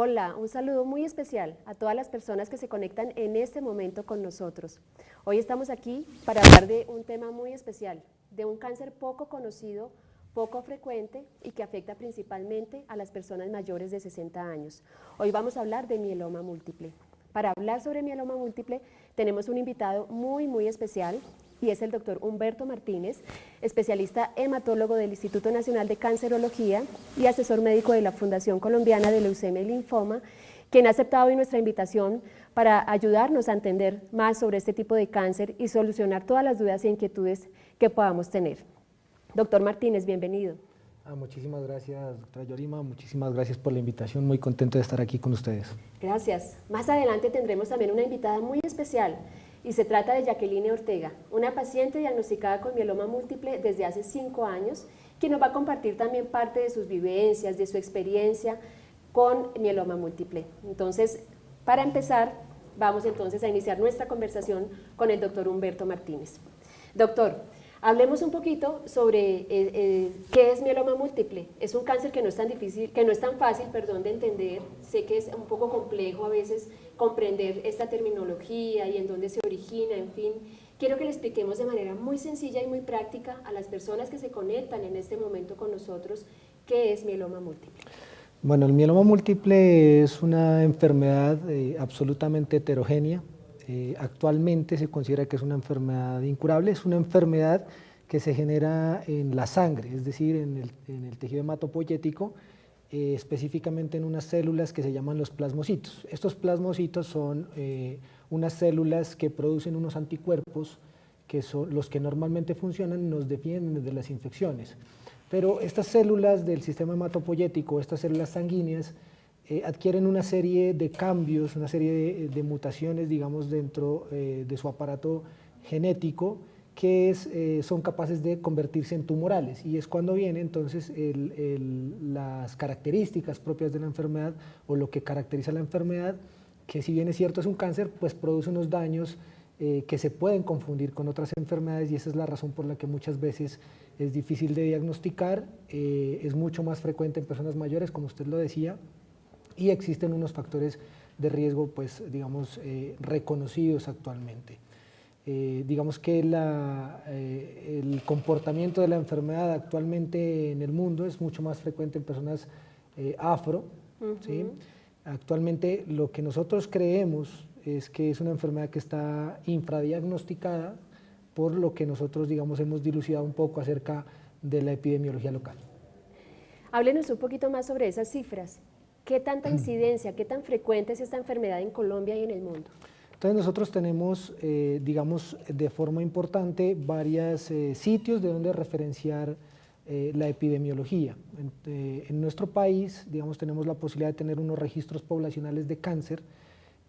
Hola, un saludo muy especial a todas las personas que se conectan en este momento con nosotros. Hoy estamos aquí para hablar de un tema muy especial, de un cáncer poco conocido, poco frecuente y que afecta principalmente a las personas mayores de 60 años. Hoy vamos a hablar de mieloma múltiple. Para hablar sobre mieloma múltiple tenemos un invitado muy especial y es el doctor Humberto Martínez, especialista hematólogo del Instituto Nacional de Cancerología y asesor médico de la Fundación Colombiana de Leucemia y Linfoma, quien ha aceptado hoy nuestra invitación para ayudarnos a entender más sobre este tipo de cáncer y solucionar todas las dudas e inquietudes que podamos tener. Doctor Martínez, bienvenido. Muchísimas gracias, doctora Yorima, muchísimas gracias por la invitación, muy contento de estar aquí con ustedes. Gracias. Más adelante tendremos también una invitada muy especial y se trata de Jacqueline Ortega, una paciente diagnosticada con mieloma múltiple desde hace 5 años, quien nos va a compartir también parte de sus vivencias, de su experiencia con mieloma múltiple. Entonces, para empezar, vamos entonces a iniciar nuestra conversación con el doctor Humberto Martínez. Doctor, hablemos un poquito sobre qué es mieloma múltiple. Es un cáncer que no es tan difícil, que no es tan fácil, de entender. Sé que es un poco complejo a veces comprender esta terminología y en dónde se origina, en fin. Quiero que le expliquemos de manera muy sencilla y muy práctica a las personas que se conectan en este momento con nosotros qué es mieloma múltiple. Bueno, el mieloma múltiple es una enfermedad absolutamente heterogénea. Actualmente se considera que es una enfermedad incurable, es una enfermedad que se genera en la sangre, es decir, en el tejido hematopoyético, específicamente en unas células que se llaman los plasmocitos. Estos plasmocitos son unas células que producen unos anticuerpos que son los que normalmente funcionan y nos defienden de las infecciones. Pero estas células del sistema hematopoyético, estas células sanguíneas, adquieren una serie de cambios, una serie de mutaciones, digamos, dentro de su aparato genético, que son capaces de convertirse en tumorales, y es cuando vienen entonces las características propias de la enfermedad o lo que caracteriza la enfermedad, que si bien es cierto es un cáncer, pues produce unos daños que se pueden confundir con otras enfermedades, y esa es la razón por la que muchas veces es difícil de diagnosticar, es mucho más frecuente en personas mayores, como usted lo decía, y existen unos factores de riesgo, pues, digamos, reconocidos actualmente. Digamos que el comportamiento de la enfermedad actualmente en el mundo es mucho más frecuente en personas afro, ¿sí? Actualmente lo que nosotros creemos es que es una enfermedad que está infradiagnosticada, por lo que nosotros, digamos, hemos dilucidado un poco acerca de la epidemiología local. Háblenos un poquito más sobre esas cifras. ¿Qué tanta incidencia, qué tan frecuente es esta enfermedad en Colombia y en el mundo? Entonces nosotros tenemos, digamos, de forma importante varios sitios de donde referenciar la epidemiología. En nuestro país, digamos, tenemos la posibilidad de tener unos registros poblacionales de cáncer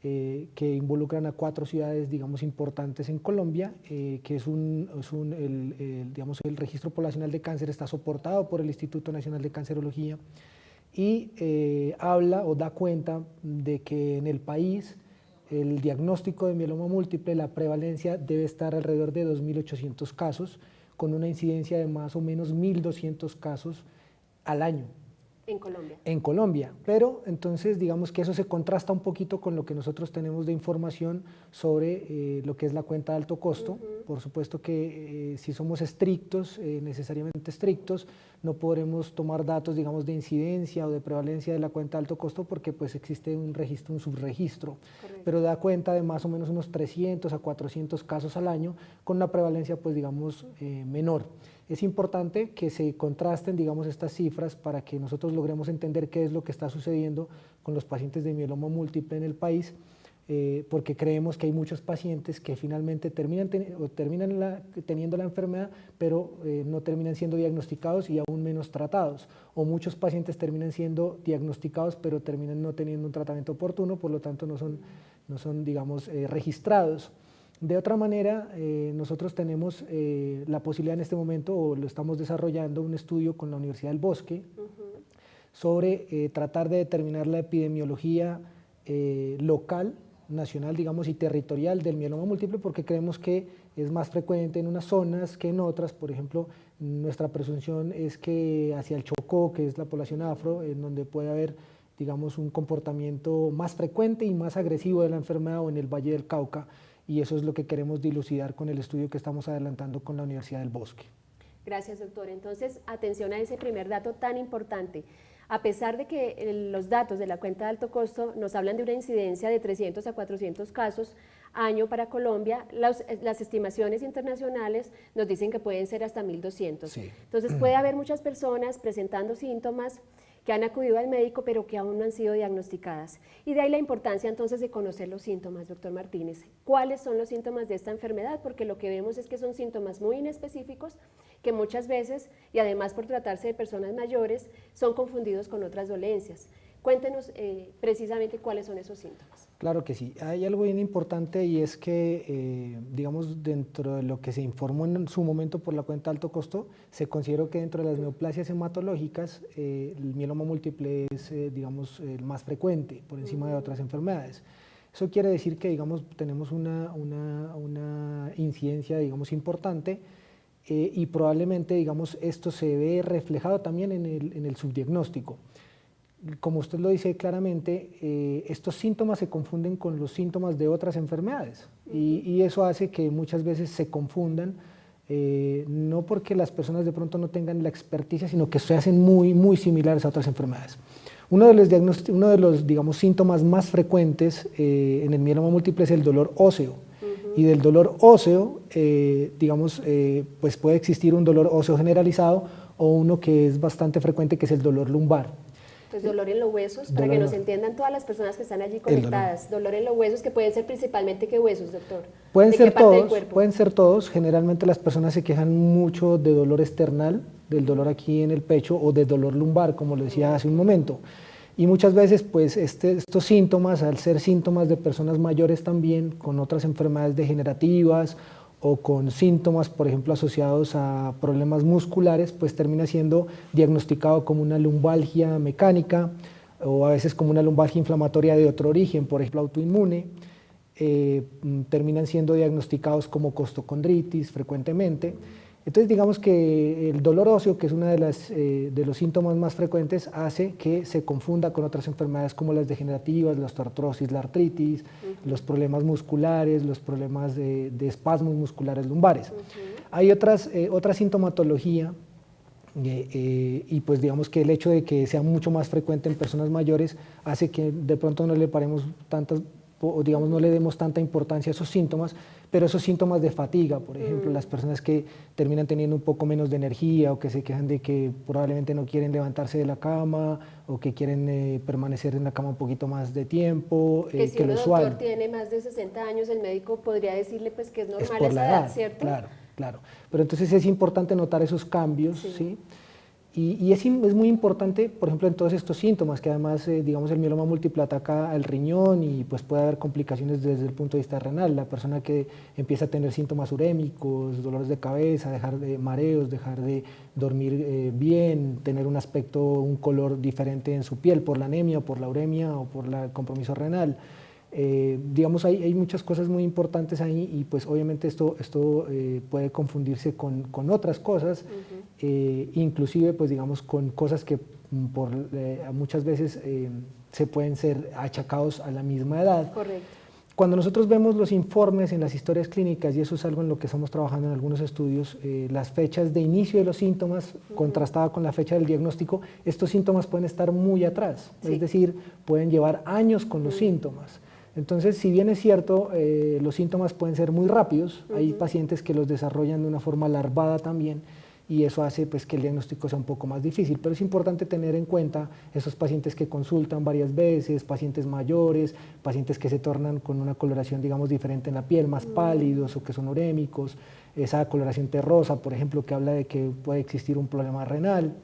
que involucran a 4 ciudades, digamos, importantes en Colombia, que digamos, el registro poblacional de cáncer está soportado por el Instituto Nacional de Cancerología y habla o da cuenta de que en el país el diagnóstico de mieloma múltiple, la prevalencia debe estar alrededor de 2.800 casos, con una incidencia de más o menos 1.200 casos al año. En Colombia. En Colombia, pero entonces digamos que eso se contrasta un poquito con lo que nosotros tenemos de información sobre lo que es la cuenta de alto costo. Por supuesto que si somos estrictos, necesariamente estrictos, no podremos tomar datos, digamos, de incidencia o de prevalencia de la cuenta de alto costo, porque pues existe un registro, un subregistro. Correcto. Pero da cuenta de más o menos unos 300 a 400 casos al año, con una prevalencia, pues digamos, menor. Es importante que se contrasten, digamos, estas cifras para que nosotros logremos entender qué es lo que está sucediendo con los pacientes de mieloma múltiple en el país, porque creemos que hay muchos pacientes que finalmente terminan teniendo la enfermedad, pero no terminan siendo diagnosticados y aún menos tratados, o muchos pacientes terminan siendo diagnosticados, pero terminan no teniendo un tratamiento oportuno, por lo tanto no son digamos, registrados. De otra manera, nosotros tenemos la posibilidad en este momento, o lo estamos desarrollando, un estudio con la Universidad del Bosque sobre tratar de determinar la epidemiología local, nacional, digamos, y territorial del mieloma múltiple, porque creemos que es más frecuente en unas zonas que en otras. Por ejemplo, nuestra presunción es que hacia el Chocó, que es la población afro, en donde puede haber digamos, un comportamiento más frecuente y más agresivo de la enfermedad o en el Valle del Cauca, y eso es lo que queremos dilucidar con el estudio que estamos adelantando con la Universidad del Bosque. Gracias, doctor. Entonces, atención a ese primer dato tan importante. A pesar de que los datos de la cuenta de alto costo nos hablan de una incidencia de 300 a 400 casos año para Colombia, las estimaciones internacionales nos dicen que pueden ser hasta 1.200. Sí. Entonces puede haber muchas personas presentando síntomas que han acudido al médico pero que aún no han sido diagnosticadas. Y de ahí la importancia entonces de conocer los síntomas, doctor Martínez. ¿Cuáles son los síntomas de esta enfermedad? Porque lo que vemos es que son síntomas muy inespecíficos que muchas veces, y además por tratarse de personas mayores, son confundidos con otras dolencias. Cuéntenos precisamente cuáles son esos síntomas. Claro que sí. Hay algo bien importante y es que, digamos, dentro de lo que se informó en su momento por la cuenta de alto costo, se consideró que dentro de las neoplasias hematológicas el mieloma múltiple es, digamos, el más frecuente por encima de otras enfermedades. Eso quiere decir que, digamos, tenemos una incidencia, digamos, importante y probablemente, digamos, esto se ve reflejado también en el subdiagnóstico. Como usted lo dice claramente, estos síntomas se confunden con los síntomas de otras enfermedades y eso hace que muchas veces se confundan, no porque las personas de pronto no tengan la experticia, sino que se hacen muy similares a otras enfermedades. Uno de los digamos, síntomas más frecuentes en el mieloma múltiple es el dolor óseo. Y del dolor óseo, digamos, pues puede existir un dolor óseo generalizado o uno que es bastante frecuente, que es el dolor lumbar. Entonces, dolor en los huesos, para que nos entiendan todas las personas que están allí conectadas. Dolor en los huesos, que pueden ser principalmente, ¿qué huesos, doctor? Pueden ser todos. Generalmente las personas se quejan mucho de dolor external, del dolor aquí en el pecho o de dolor lumbar, como lo decía hace un momento. Y muchas veces, pues, estos síntomas, al ser síntomas de personas mayores también, con otras enfermedades degenerativas o con síntomas, por ejemplo, asociados a problemas musculares, pues termina siendo diagnosticado como una lumbalgia mecánica o a veces como una lumbalgia inflamatoria de otro origen, por ejemplo, autoinmune. Terminan siendo diagnosticados como costocondritis frecuentemente. Entonces, digamos que el dolor óseo, que es uno de los síntomas más frecuentes, hace que se confunda con otras enfermedades como las degenerativas, la osteoartrosis, la artritis, los problemas musculares, los problemas de espasmos musculares lumbares. Hay otra sintomatología y pues digamos que el hecho de que sea mucho más frecuente en personas mayores hace que de pronto no le paremos tantas, o digamos no le demos tanta importancia a esos síntomas, pero esos síntomas de fatiga, por ejemplo, las personas que terminan teniendo un poco menos de energía o que se quejan de que probablemente no quieren levantarse de la cama o que quieren permanecer en la cama un poquito más de tiempo que si un doctor tiene más de 60 años, el médico podría decirle pues que es normal esa edad, ¿cierto? Claro. Pero entonces es importante notar esos cambios, ¿sí? Y es muy importante, por ejemplo, en todos estos síntomas, que además, digamos, el mieloma múltiple ataca al riñón y pues puede haber complicaciones desde el punto de vista renal. La persona que empieza a tener síntomas urémicos, dolores de cabeza, dejar de mareos, dejar de dormir bien, tener un aspecto, un color diferente en su piel por la anemia, por la uremia o por el compromiso renal. Digamos, hay muchas cosas muy importantes ahí y pues obviamente esto puede confundirse con otras cosas, inclusive pues digamos con cosas que muchas veces se pueden ser achacados a la misma edad. Correcto. Cuando nosotros vemos los informes en las historias clínicas, y eso es algo en lo que estamos trabajando en algunos estudios, las fechas de inicio de los síntomas contrastada con la fecha del diagnóstico, estos síntomas pueden estar muy atrás, es decir, pueden llevar años con los síntomas. Entonces, si bien es cierto, los síntomas pueden ser muy rápidos, hay pacientes que los desarrollan de una forma larvada también y eso hace pues, que el diagnóstico sea un poco más difícil, pero es importante tener en cuenta esos pacientes que consultan varias veces, pacientes mayores, pacientes que se tornan con una coloración digamos diferente en la piel, más pálidos o que son urémicos, esa coloración terrosa, por ejemplo, que habla de que puede existir un problema renal,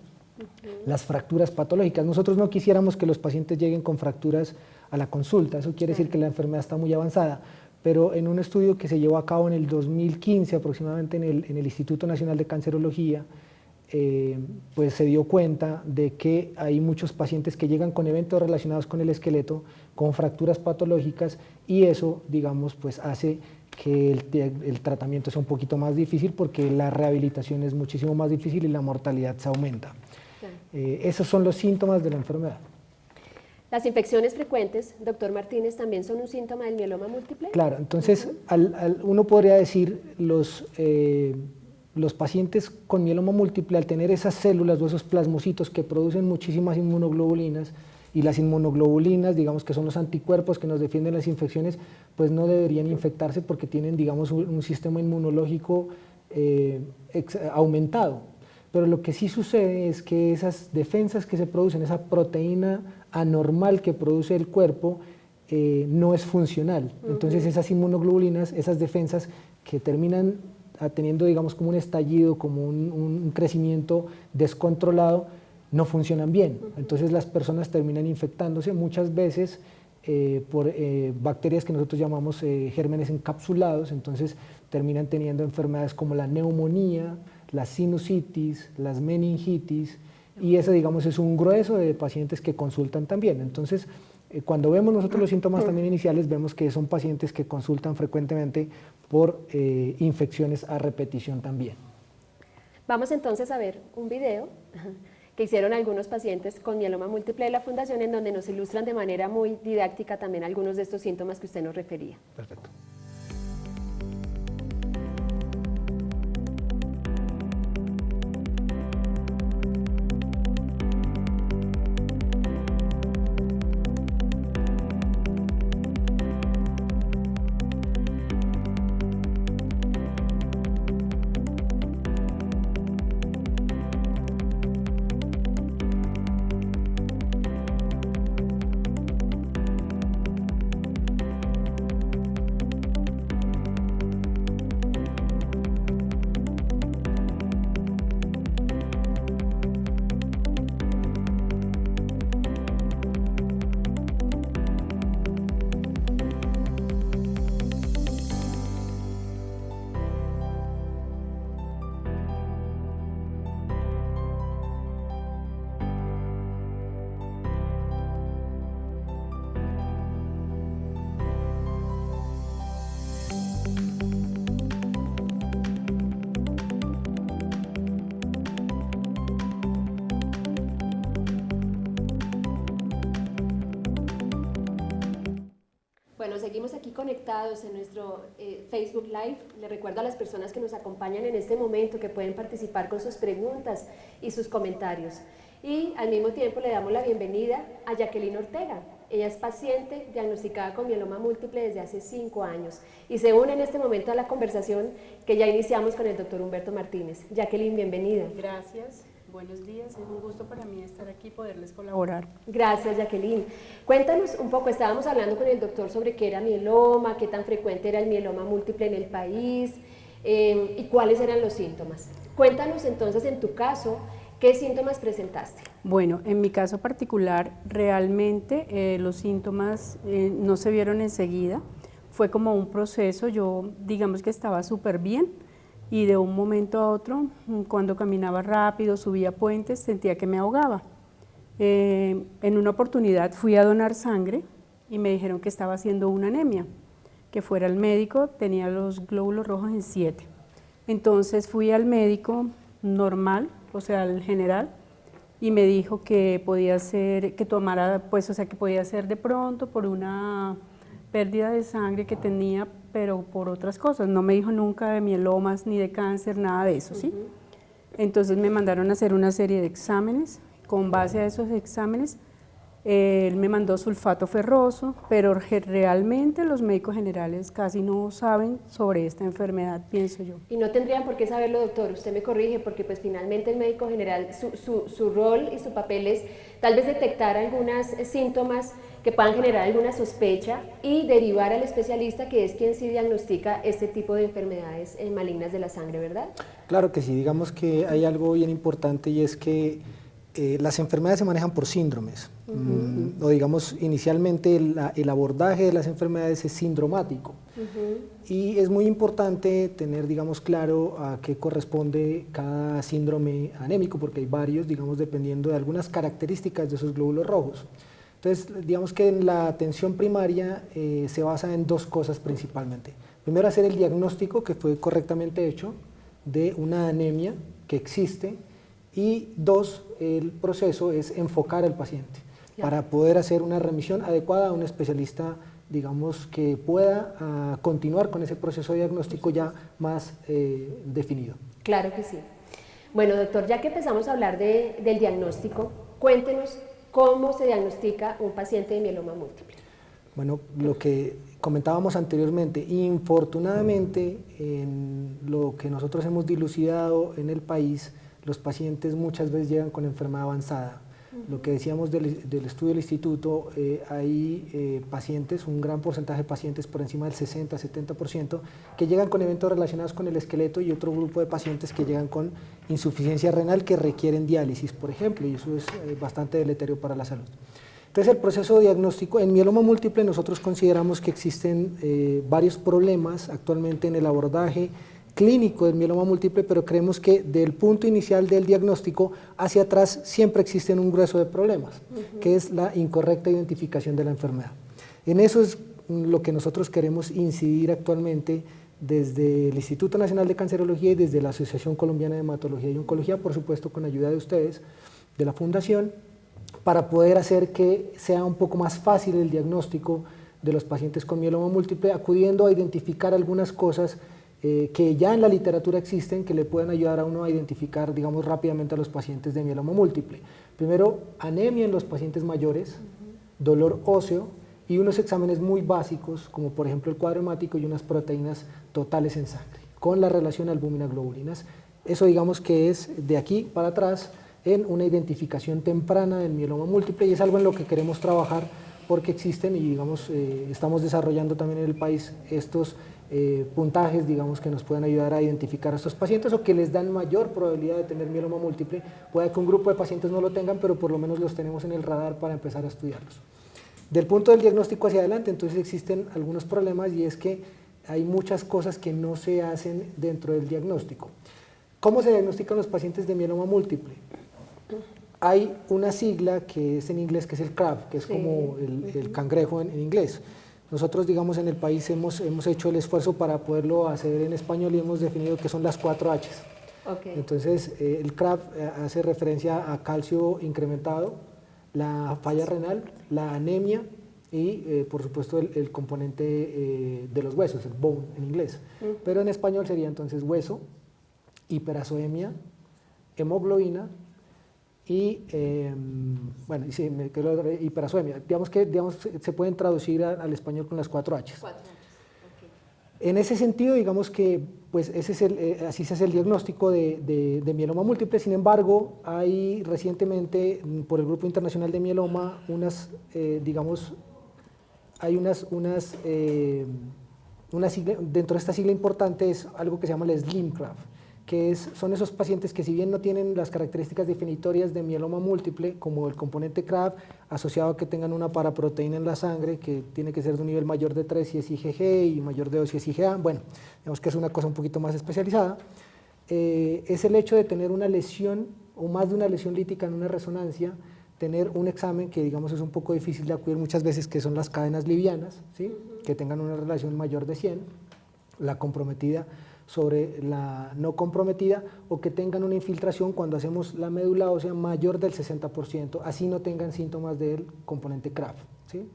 las fracturas patológicas. Nosotros no quisiéramos que los pacientes lleguen con fracturas a la consulta, eso quiere decir que la enfermedad está muy avanzada, pero en un estudio que se llevó a cabo en el 2015 aproximadamente en el Instituto Nacional de Cancerología, pues se dio cuenta de que hay muchos pacientes que llegan con eventos relacionados con el esqueleto, con fracturas patológicas y eso, digamos, pues hace que el tratamiento sea un poquito más difícil porque la rehabilitación es muchísimo más difícil y la mortalidad se aumenta. Esos son los síntomas de la enfermedad. ¿Las infecciones frecuentes, doctor Martínez, también son un síntoma del mieloma múltiple? Claro, entonces uno podría decir los pacientes con mieloma múltiple, al tener esas células o esos plasmocitos que producen muchísimas inmunoglobulinas, y las inmunoglobulinas, digamos que son los anticuerpos que nos defienden las infecciones, pues no deberían infectarse porque tienen, digamos, un sistema inmunológico aumentado. Pero lo que sí sucede es que esas defensas que se producen, esa proteína anormal que produce el cuerpo, no es funcional. Entonces esas inmunoglobulinas, esas defensas que terminan teniendo, digamos, como un estallido, como un crecimiento descontrolado, no funcionan bien. Entonces las personas terminan infectándose muchas veces por bacterias que nosotros llamamos gérmenes encapsulados, entonces terminan teniendo enfermedades como la neumonía, la sinusitis, las meningitis, y ese, digamos, es un grueso de pacientes que consultan también. Entonces, cuando vemos nosotros los síntomas también iniciales, vemos que son pacientes que consultan frecuentemente por infecciones a repetición también. Vamos entonces a ver un video que hicieron algunos pacientes con mieloma múltiple de la Fundación, en donde nos ilustran de manera muy didáctica también algunos de estos síntomas que usted nos refería. Perfecto. Bueno, seguimos aquí conectados en nuestro Facebook Live. Le recuerdo a las personas que nos acompañan en este momento que pueden participar con sus preguntas y sus comentarios. Y al mismo tiempo le damos la bienvenida a Jacqueline Ortega. Ella es paciente diagnosticada con mieloma múltiple desde hace 5 años y se une en este momento a la conversación que ya iniciamos con el doctor Humberto Martínez. Jacqueline, bienvenida. Gracias. Buenos días, es un gusto para mí estar aquí y poderles colaborar. Gracias, Jacqueline. Cuéntanos un poco, estábamos hablando con el doctor sobre qué era mieloma, qué tan frecuente era el mieloma múltiple en el país y cuáles eran los síntomas. Cuéntanos entonces, en tu caso, ¿qué síntomas presentaste? Bueno, en mi caso particular, realmente los síntomas no se vieron enseguida, fue como un proceso, yo digamos que estaba súper bien, y de un momento a otro, cuando caminaba rápido, subía puentes, sentía que me ahogaba. En una oportunidad fui a donar sangre y me dijeron que estaba haciendo una anemia, que fuera al médico, tenía los glóbulos rojos en 7. Entonces fui al médico normal, o sea, al general, y me dijo que podía ser, que tomara, pues, o sea, que podía ser de pronto por una pérdida de sangre que tenía, pero por otras cosas. No me dijo nunca de mielomas ni de cáncer, nada de eso, ¿sí? Entonces me mandaron a hacer una serie de exámenes. Con base a esos exámenes, él me mandó sulfato ferroso, pero realmente los médicos generales casi no saben sobre esta enfermedad, pienso yo. Y no tendrían por qué saberlo, doctor, usted me corrige, porque pues finalmente el médico general, su rol y su papel es tal vez detectar algunos síntomas que puedan generar alguna sospecha y derivar al especialista, que es quien sí diagnostica este tipo de enfermedades malignas de la sangre, ¿verdad? Claro que sí, digamos que hay algo bien importante y es que las enfermedades se manejan por síndromes, o digamos inicialmente el abordaje de las enfermedades es sindromático, y es muy importante tener, digamos, claro a qué corresponde cada síndrome anémico, porque hay varios, digamos, dependiendo de algunas características de esos glóbulos rojos. Entonces, digamos que en la atención primaria se basa en 2 cosas principalmente. Primero, hacer el diagnóstico que fue correctamente hecho de una anemia que existe, y 2, el proceso es enfocar al paciente. para poder hacer una remisión adecuada a un especialista, digamos, que pueda continuar con ese proceso diagnóstico ya más definido. Claro que sí. Bueno, doctor, ya que empezamos a hablar del diagnóstico, cuéntenos cómo se diagnostica un paciente de mieloma múltiple. Bueno, lo que comentábamos anteriormente, infortunadamente, en lo que nosotros hemos dilucidado en el país, los pacientes muchas veces llegan con enfermedad avanzada. Lo que decíamos del estudio del instituto, hay pacientes, un gran porcentaje de pacientes, por encima del 60-70%, que llegan con eventos relacionados con el esqueleto, y otro grupo de pacientes que llegan con insuficiencia renal que requieren diálisis, por ejemplo, y eso es bastante deleterio para la salud. Entonces, el proceso diagnóstico en mieloma múltiple, nosotros consideramos que existen varios problemas actualmente en el abordaje clínico del mieloma múltiple, pero creemos que del punto inicial del diagnóstico hacia atrás siempre existen un grueso de problemas, que es la incorrecta identificación de la enfermedad. En eso es lo que nosotros queremos incidir actualmente desde el Instituto Nacional de Cancerología y desde la Asociación Colombiana de Hematología y Oncología, por supuesto con ayuda de ustedes, de la Fundación, para poder hacer que sea un poco más fácil el diagnóstico de los pacientes con mieloma múltiple, acudiendo a identificar algunas cosas que ya en la literatura existen, que le pueden ayudar a uno a identificar, digamos, rápidamente a los pacientes de mieloma múltiple. Primero, anemia en los pacientes mayores, dolor óseo y unos exámenes muy básicos, como por ejemplo el cuadro hemático y unas proteínas totales en sangre, con la relación albúmina-globulinas. Eso, digamos, que es de aquí para atrás en una identificación temprana del mieloma múltiple, y es algo en lo que queremos trabajar porque existen, y digamos, estamos desarrollando también en el país estos puntajes, digamos, que nos pueden ayudar a identificar a estos pacientes o que les dan mayor probabilidad de tener mieloma múltiple. Puede que un grupo de pacientes no lo tengan, pero por lo menos los tenemos en el radar para empezar a estudiarlos. Del punto del diagnóstico hacia adelante, entonces existen algunos problemas, y es que hay muchas cosas que no se hacen dentro del diagnóstico. ¿Cómo se diagnostican los pacientes de mieloma múltiple? Hay una sigla que es en inglés, que es el CRAB, que es como el cangrejo en inglés. Nosotros, digamos, en el país hemos hecho el esfuerzo para poderlo hacer en español y hemos definido que son las 4 H's. Okay. Entonces, el CRAB hace referencia a calcio incrementado, la falla renal, la anemia y, por supuesto, el componente de los huesos, el bone en inglés. Pero en español sería entonces hueso, hiperazoemia, hemoglobina y, bueno, y sí, me quedó hiperazoemia. Digamos que se pueden traducir al español con las 4 H's. 4 H's. Okay. En ese sentido, digamos que pues ese es así se hace el diagnóstico de mieloma múltiple. Sin embargo, hay recientemente por el Grupo Internacional de Mieloma digamos, hay una sigla, dentro de esta sigla importante es algo que se llama el SLIM-CRAB, que son esos pacientes que, si bien no tienen las características definitorias de mieloma múltiple, como el componente CRAB, asociado a que tengan una paraproteína en la sangre, que tiene que ser de un nivel mayor de 3 si es IgG y mayor de 2 si es IgA, bueno, digamos que es una cosa un poquito más especializada, es el hecho de tener una lesión o más de una lesión lítica en una resonancia, tener un examen que, digamos, es un poco difícil de acudir muchas veces, que son las cadenas livianas, ¿sí? Que tengan una relación mayor de 100, la comprometida sobre la no comprometida, o que tengan una infiltración cuando hacemos la médula ósea mayor del 60%, así no tengan síntomas del componente CRAB, ¿sí?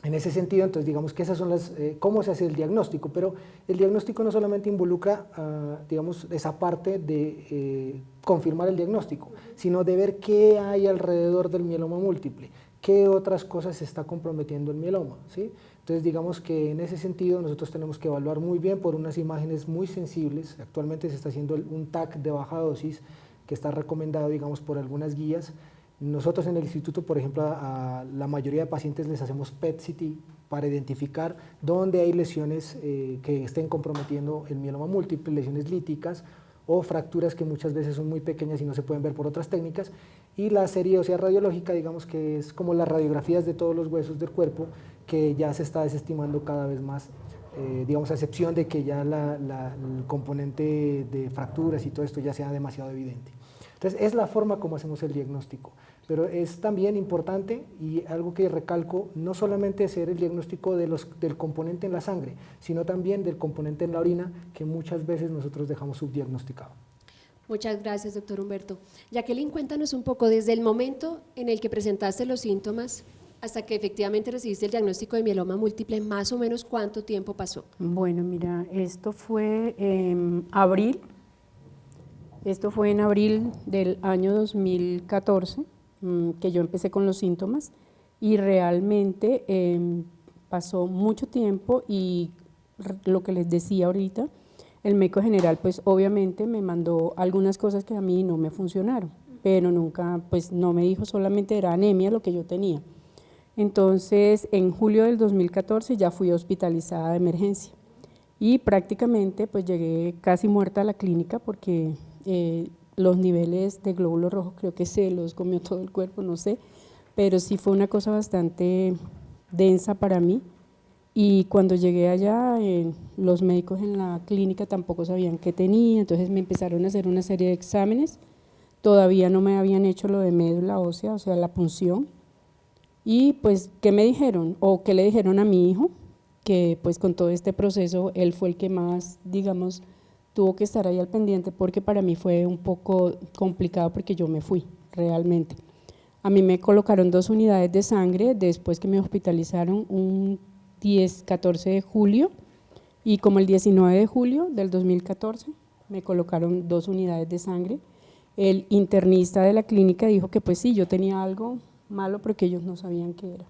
En ese sentido, entonces, digamos que esas son cómo se hace el diagnóstico, pero el diagnóstico no solamente involucra, digamos, esa parte de confirmar el diagnóstico, sino de ver qué hay alrededor del mieloma múltiple, qué otras cosas se está comprometiendo el mieloma, ¿sí? Entonces, digamos que en ese sentido nosotros tenemos que evaluar muy bien por unas imágenes muy sensibles. Actualmente se está haciendo un TAC de baja dosis que está recomendado, digamos, por algunas guías. Nosotros en el instituto, por ejemplo, a la mayoría de pacientes les hacemos PET-CT para identificar dónde hay lesiones que estén comprometiendo el mieloma múltiple, lesiones líticas o fracturas que muchas veces son muy pequeñas y no se pueden ver por otras técnicas. Y la serie ósea radiológica, digamos que es como las radiografías de todos los huesos del cuerpo, que ya se está desestimando cada vez más, digamos, a excepción de que ya el componente de fracturas y todo esto ya sea demasiado evidente. Entonces, es la forma como hacemos el diagnóstico, pero es también importante, y algo que recalco, no solamente hacer el diagnóstico del componente en la sangre, sino también del componente en la orina, que muchas veces nosotros dejamos subdiagnosticado. Muchas gracias, doctor Humberto. Jacqueline, cuéntanos un poco desde el momento en el que presentaste los síntomas hasta que efectivamente recibiste el diagnóstico de mieloma múltiple, más o menos cuánto tiempo pasó. Bueno, mira, esto fue en abril del año 2014, que yo empecé con los síntomas y realmente pasó mucho tiempo y lo que les decía ahorita, el médico general pues obviamente me mandó algunas cosas que a mí no me funcionaron, pero nunca, pues no me dijo, solamente era anemia lo que yo tenía. Entonces en julio del 2014 ya fui hospitalizada de emergencia y prácticamente pues llegué casi muerta a la clínica porque los niveles de glóbulos rojos creo que se los comió todo el cuerpo, no sé, pero sí fue una cosa bastante densa para mí. Y cuando llegué allá, los médicos en la clínica tampoco sabían qué tenía, entonces me empezaron a hacer una serie de exámenes, todavía no me habían hecho lo de médula ósea, o sea, la punción, y pues, ¿qué me dijeron? O ¿qué le dijeron a mi hijo? Que pues con todo este proceso, él fue el que más, digamos, tuvo que estar ahí al pendiente, porque para mí fue un poco complicado porque yo me fui, realmente. A mí me colocaron 2 unidades de sangre después que me hospitalizaron un 14 de julio y como el 19 de julio del 2014 me colocaron 2 unidades de sangre. El internista de la clínica dijo que pues sí, yo tenía algo malo porque ellos no sabían qué era.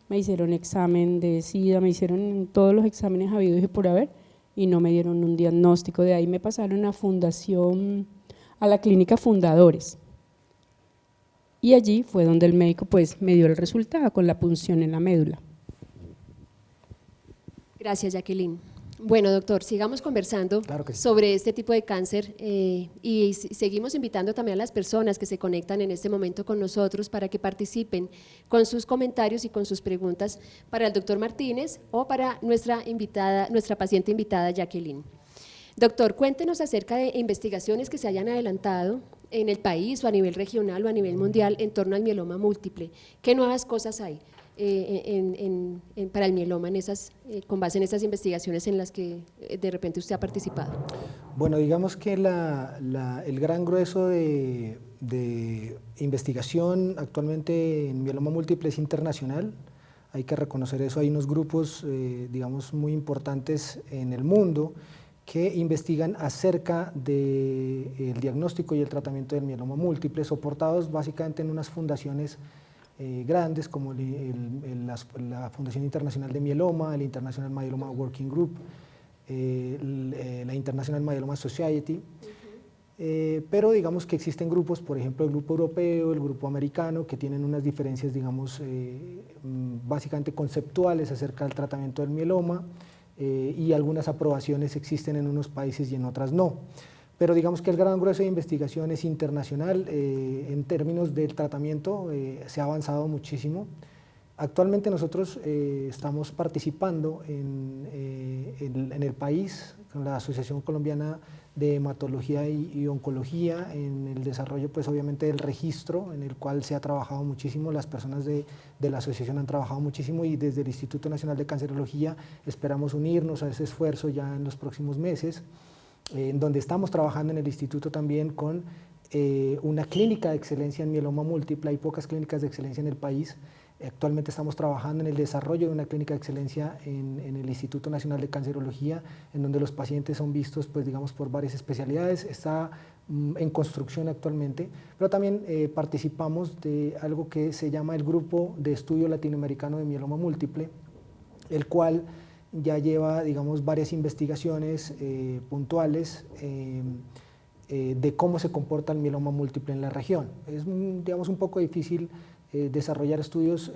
Me hicieron examen de SIDA, me hicieron todos los exámenes habidos y por haber y no me dieron un diagnóstico. De ahí me pasaron a la clínica Fundadores. Y allí fue donde el médico pues me dio el resultado con la punción en la médula. Gracias, Jacqueline. Bueno, doctor, sigamos conversando Claro que sí. sobre este tipo de cáncer y seguimos invitando también a las personas que se conectan en este momento con nosotros para que participen con sus comentarios y con sus preguntas para el doctor Martínez o para nuestra paciente invitada, Jacqueline. Doctor, cuéntenos acerca de investigaciones que se hayan adelantado en el país o a nivel regional o a nivel mundial en torno al mieloma múltiple. ¿Qué nuevas cosas hay para el mieloma con base en esas investigaciones en las que de repente usted ha participado? Bueno, digamos que el gran grueso de investigación actualmente en mieloma múltiple es internacional. Hay que reconocer eso. Hay unos grupos, digamos, muy importantes en el mundo que investigan acerca del diagnóstico y el tratamiento del mieloma múltiple, soportados básicamente en unas fundaciones grandes como la Fundación Internacional de Mieloma, el International Myeloma Working Group, la International Myeloma Society, pero digamos que existen grupos, por ejemplo el grupo europeo, el grupo americano, que tienen unas diferencias, digamos, básicamente conceptuales acerca del tratamiento del mieloma, y algunas aprobaciones existen en unos países y en otras no. Pero digamos que el gran grueso de investigación es internacional. En términos del tratamiento se ha avanzado muchísimo. Actualmente nosotros estamos participando en el país con la Asociación Colombiana de Hematología y Oncología en el desarrollo pues obviamente del registro en el cual se ha trabajado muchísimo, las personas de la asociación han trabajado muchísimo y desde el Instituto Nacional de Cancerología esperamos unirnos a ese esfuerzo ya en los próximos meses, en donde estamos trabajando en el instituto también con una clínica de excelencia en mieloma múltiple. Hay pocas clínicas de excelencia en el país. Actualmente estamos trabajando en el desarrollo de una clínica de excelencia en el Instituto Nacional de Cancerología, en donde los pacientes son vistos, pues, digamos, por varias especialidades. Está en construcción actualmente, pero también participamos de algo que se llama el Grupo de Estudio Latinoamericano de Mieloma Múltiple, el cual ya lleva, digamos, varias investigaciones puntuales de cómo se comporta el mieloma múltiple en la región. Es, digamos, un poco difícil desarrollar estudios,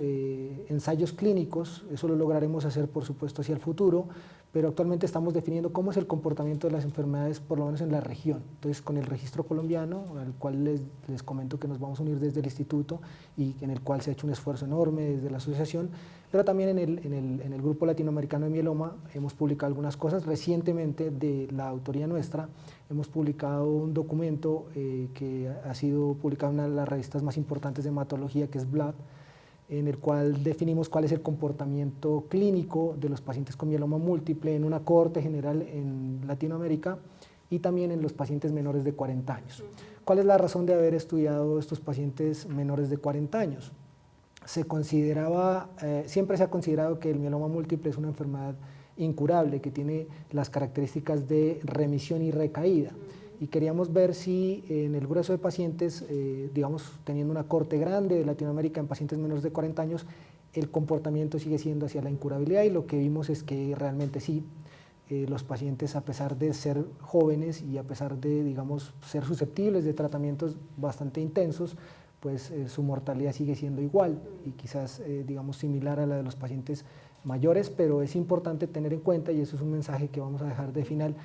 ensayos clínicos, eso lo lograremos hacer por supuesto hacia el futuro, pero actualmente estamos definiendo cómo es el comportamiento de las enfermedades, por lo menos en la región. Entonces, con el registro colombiano, al cual les comento que nos vamos a unir desde el instituto y en el cual se ha hecho un esfuerzo enorme desde la asociación, pero también en el Grupo Latinoamericano de Mieloma hemos publicado algunas cosas. Recientemente, de la autoría nuestra, hemos publicado un documento que ha sido publicado en una de las revistas más importantes de hematología, que es Blood, en el cual definimos cuál es el comportamiento clínico de los pacientes con mieloma múltiple en una cohorte general en Latinoamérica y también en los pacientes menores de 40 años. ¿Cuál es la razón de haber estudiado estos pacientes menores de 40 años? Siempre se ha considerado que el mieloma múltiple es una enfermedad incurable, que tiene las características de remisión y recaída. Y queríamos ver si en el grueso de pacientes, digamos, teniendo una corte grande de Latinoamérica en pacientes menores de 40 años, el comportamiento sigue siendo hacia la incurabilidad, y lo que vimos es que realmente sí, los pacientes, a pesar de ser jóvenes y a pesar de, digamos, ser susceptibles de tratamientos bastante intensos, pues su mortalidad sigue siendo igual y quizás, digamos, similar a la de los pacientes mayores, pero es importante tener en cuenta, y eso es un mensaje que vamos a dejar de final,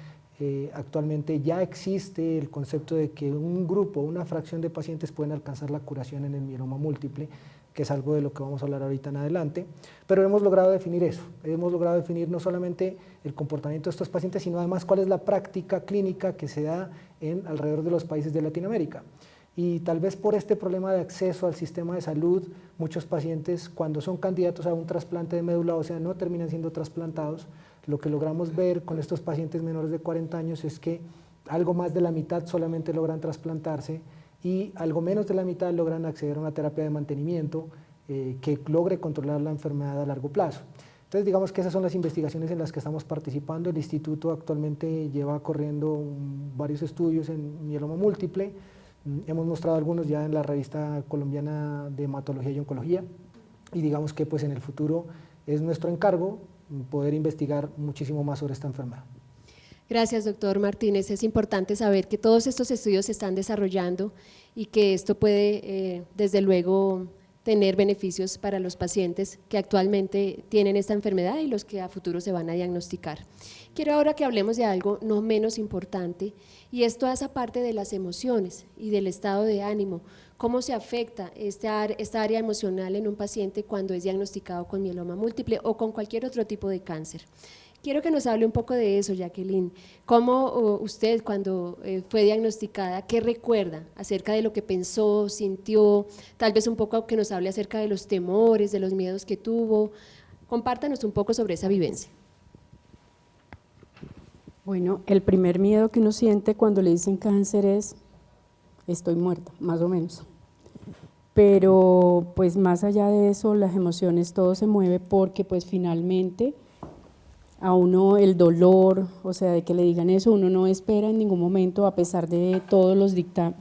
actualmente ya existe el concepto de que un grupo, una fracción de pacientes pueden alcanzar la curación en el mieloma múltiple, que es algo de lo que vamos a hablar ahorita en adelante, pero hemos logrado definir eso, hemos logrado definir no solamente el comportamiento de estos pacientes, sino además cuál es la práctica clínica que se da alrededor de los países de Latinoamérica. Y tal vez por este problema de acceso al sistema de salud, muchos pacientes, cuando son candidatos a un trasplante de médula ósea, no terminan siendo trasplantados. Lo que logramos ver con estos pacientes menores de 40 años es que algo más de la mitad solamente logran trasplantarse, y algo menos de la mitad logran acceder a una terapia de mantenimiento que logre controlar la enfermedad a largo plazo. Entonces, digamos que esas son las investigaciones en las que estamos participando. El instituto actualmente lleva corriendo varios estudios en mieloma múltiple. Hemos mostrado algunos ya en la revista colombiana de hematología y oncología, y digamos que pues en el futuro es nuestro encargo poder investigar muchísimo más sobre esta enfermedad. Gracias, doctor Martínez. Es importante saber que todos estos estudios se están desarrollando y que esto puede, desde luego, tener beneficios para los pacientes que actualmente tienen esta enfermedad y los que a futuro se van a diagnosticar. Quiero ahora que hablemos de algo no menos importante, y es toda esa parte de las emociones y del estado de ánimo. ¿Cómo se afecta esta área emocional en un paciente cuando es diagnosticado con mieloma múltiple o con cualquier otro tipo de cáncer? Quiero que nos hable un poco de eso, Jacqueline. ¿Cómo usted, cuando fue diagnosticada, qué recuerda acerca de lo que pensó, sintió? Tal vez un poco que nos hable acerca de los temores, de los miedos que tuvo. Compártanos un poco sobre esa vivencia. Bueno, el primer miedo que uno siente cuando le dicen cáncer es: estoy muerta, más o menos. Pero pues más allá de eso, las emociones, todo se mueve, porque pues finalmente a uno el dolor, o sea, de que le digan eso, uno no espera en ningún momento, a pesar de todos los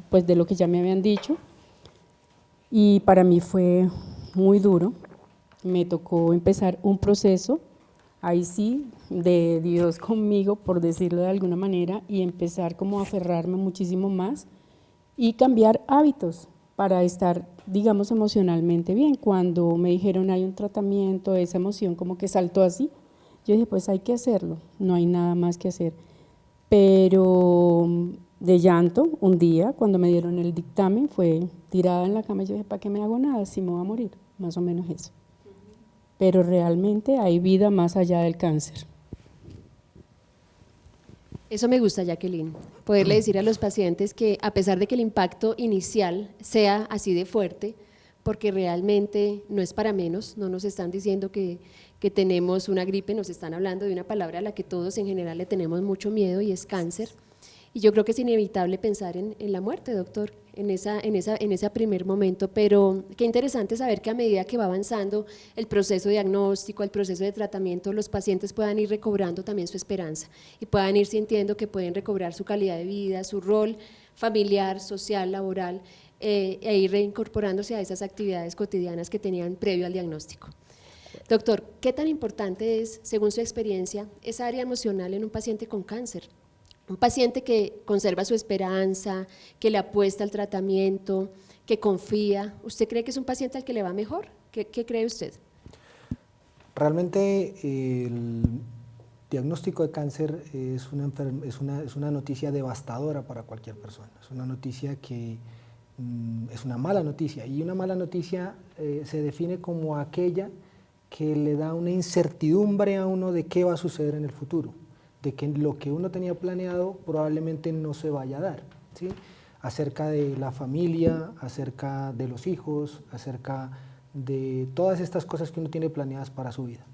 pues de lo que ya me habían dicho. Y para mí fue muy duro, me tocó empezar un proceso, ahí sí, de Dios conmigo, por decirlo de alguna manera, y empezar como a aferrarme muchísimo más y cambiar hábitos para estar, digamos, emocionalmente bien. Cuando me dijeron hay un tratamiento, esa emoción como que saltó así. Yo dije, pues hay que hacerlo, no hay nada más que hacer. Pero de llanto, un día, cuando me dieron el dictamen, fue tirada en la cama, yo dije, ¿para qué me hago nada si me voy a morir? Más o menos eso. Pero realmente hay vida más allá del cáncer. Eso me gusta, Jacqueline, poderle decir a los pacientes que a pesar de que el impacto inicial sea así de fuerte, porque realmente no es para menos, no nos están diciendo que tenemos una gripe, nos están hablando de una palabra a la que todos en general le tenemos mucho miedo, y es cáncer. Y yo creo que es inevitable pensar en la muerte, doctor, en ese primer momento, pero qué interesante saber que a medida que va avanzando el proceso diagnóstico, el proceso de tratamiento, los pacientes puedan ir recobrando también su esperanza y puedan ir sintiendo que pueden recobrar su calidad de vida, su rol familiar, social, laboral, e ir reincorporándose a esas actividades cotidianas que tenían previo al diagnóstico. Doctor, ¿qué tan importante es, según su experiencia, esa área emocional en un paciente con cáncer? Un paciente que conserva su esperanza, que le apuesta al tratamiento, que confía. ¿Usted cree que es un paciente al que le va mejor? ¿Qué cree usted? Realmente el diagnóstico de cáncer es una noticia devastadora para cualquier persona. Es una noticia que es una mala noticia, y una mala noticia se define como aquella que le da una incertidumbre a uno de qué va a suceder en el futuro, de que lo que uno tenía planeado probablemente no se vaya a dar, ¿sí? Acerca de la familia, acerca de los hijos, acerca de todas estas cosas que uno tiene planeadas para su vida.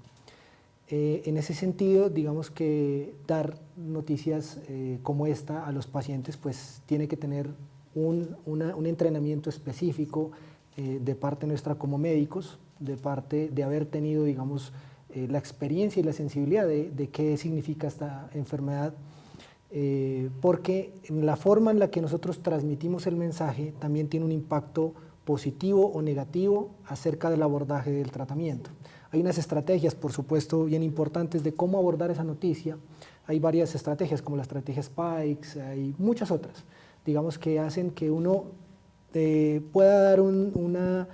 En ese sentido, digamos que dar noticias como esta a los pacientes pues tiene que tener un entrenamiento específico de parte nuestra como médicos, de parte de haber tenido, digamos, la experiencia y la sensibilidad de qué significa esta enfermedad, porque la forma en la que nosotros transmitimos el mensaje también tiene un impacto positivo o negativo acerca del abordaje del tratamiento. Hay unas estrategias, por supuesto, bien importantes de cómo abordar esa noticia. Hay varias estrategias, como la estrategia Spikes, hay muchas otras, digamos, que hacen que uno pueda dar una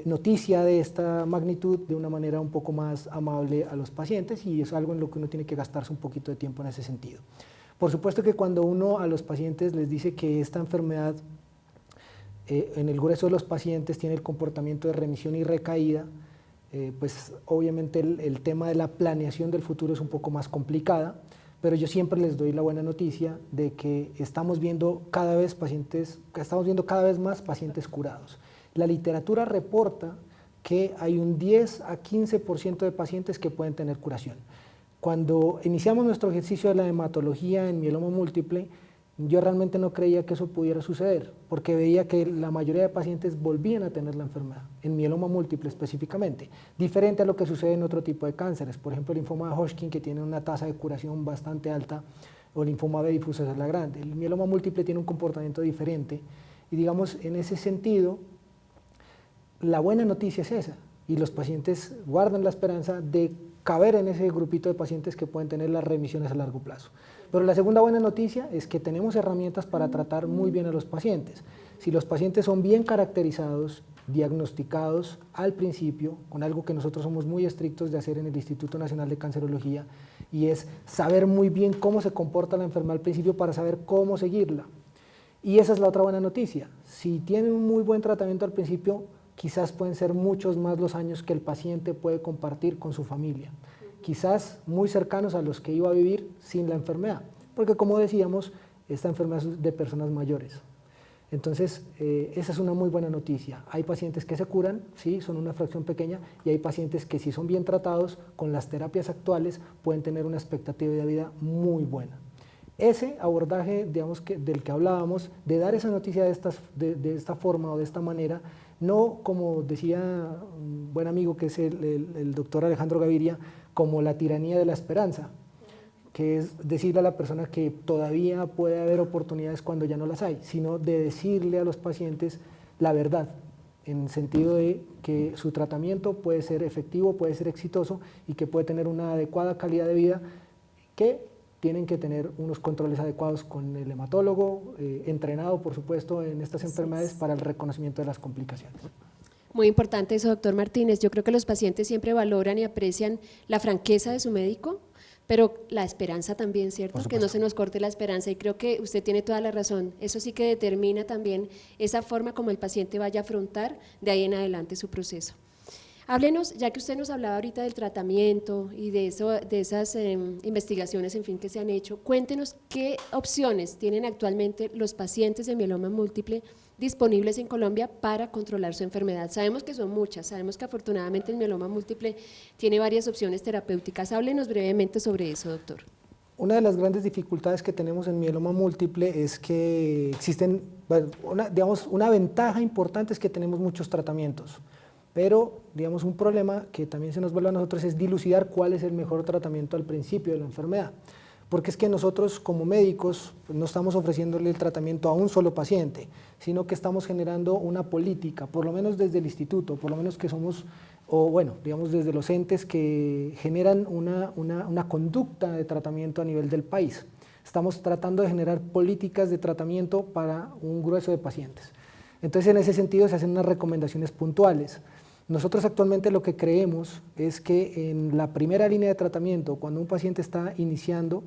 noticia de esta magnitud de una manera un poco más amable a los pacientes, y es algo en lo que uno tiene que gastarse un poquito de tiempo en ese sentido. Por supuesto que cuando uno a los pacientes les dice que esta enfermedad en el grueso de los pacientes tiene el comportamiento de remisión y recaída, pues obviamente el tema de la planeación del futuro es un poco más complicada, pero yo siempre les doy la buena noticia de que estamos viendo cada vez más pacientes curados. La literatura reporta que hay un 10 a 15% de pacientes que pueden tener curación. Cuando iniciamos nuestro ejercicio de la hematología en mieloma múltiple, yo realmente no creía que eso pudiera suceder, porque veía que la mayoría de pacientes volvían a tener la enfermedad, en mieloma múltiple específicamente, diferente a lo que sucede en otro tipo de cánceres, por ejemplo el linfoma de Hodgkin, que tiene una tasa de curación bastante alta, o el linfoma B difuso de la grande. El mieloma múltiple tiene un comportamiento diferente, y digamos, en ese sentido, la buena noticia es esa, y los pacientes guardan la esperanza de caber en ese grupito de pacientes que pueden tener las remisiones a largo plazo. Pero la segunda buena noticia es que tenemos herramientas para tratar muy bien a los pacientes. Si los pacientes son bien caracterizados, diagnosticados al principio, con algo que nosotros somos muy estrictos de hacer en el Instituto Nacional de Cancerología, y es saber muy bien cómo se comporta la enfermedad al principio para saber cómo seguirla. Y esa es la otra buena noticia. Si tienen un muy buen tratamiento al principio, quizás pueden ser muchos más los años que el paciente puede compartir con su familia, quizás muy cercanos a los que iba a vivir sin la enfermedad, porque como decíamos, esta enfermedad es de personas mayores. Entonces, esa es una muy buena noticia. Hay pacientes que se curan, sí, son una fracción pequeña, y hay pacientes que si son bien tratados con las terapias actuales pueden tener una expectativa de vida muy buena. Ese abordaje, digamos, del que hablábamos, de dar esa noticia de esta forma o de esta manera, no como decía un buen amigo que es el doctor Alejandro Gaviria, como la tiranía de la esperanza, que es decirle a la persona que todavía puede haber oportunidades cuando ya no las hay, sino de decirle a los pacientes la verdad, en el sentido de que su tratamiento puede ser efectivo, puede ser exitoso y que puede tener una adecuada calidad de vida, que tienen que tener unos controles adecuados con el hematólogo, entrenado por supuesto en estas enfermedades para el reconocimiento de las complicaciones. Muy importante eso, doctor Martínez. Yo creo que los pacientes siempre valoran y aprecian la franqueza de su médico, pero la esperanza también, ¿cierto? Que no se nos corte la esperanza, y creo que usted tiene toda la razón. Eso sí que determina también esa forma como el paciente vaya a afrontar de ahí en adelante su proceso. Háblenos, ya que usted nos hablaba ahorita del tratamiento y de esas investigaciones, en fin, que se han hecho, cuéntenos qué opciones tienen actualmente los pacientes de mieloma múltiple disponibles en Colombia para controlar su enfermedad. Sabemos que son muchas, sabemos que afortunadamente el mieloma múltiple tiene varias opciones terapéuticas. Háblenos brevemente sobre eso, doctor. Una de las grandes dificultades que tenemos en mieloma múltiple es que existen, bueno, una ventaja importante es que tenemos muchos tratamientos, pero digamos un problema que también se nos vuelve a nosotros es dilucidar cuál es el mejor tratamiento al principio de la enfermedad, porque es que nosotros como médicos pues, no estamos ofreciéndole el tratamiento a un solo paciente, sino que estamos generando una política, por lo menos desde el instituto, por lo menos que somos, o bueno, digamos desde los entes que generan una conducta de tratamiento a nivel del país. Estamos tratando de generar políticas de tratamiento para un grueso de pacientes. Entonces en ese sentido se hacen unas recomendaciones puntuales. Nosotros actualmente lo que creemos es que en la primera línea de tratamiento, cuando un paciente está iniciando,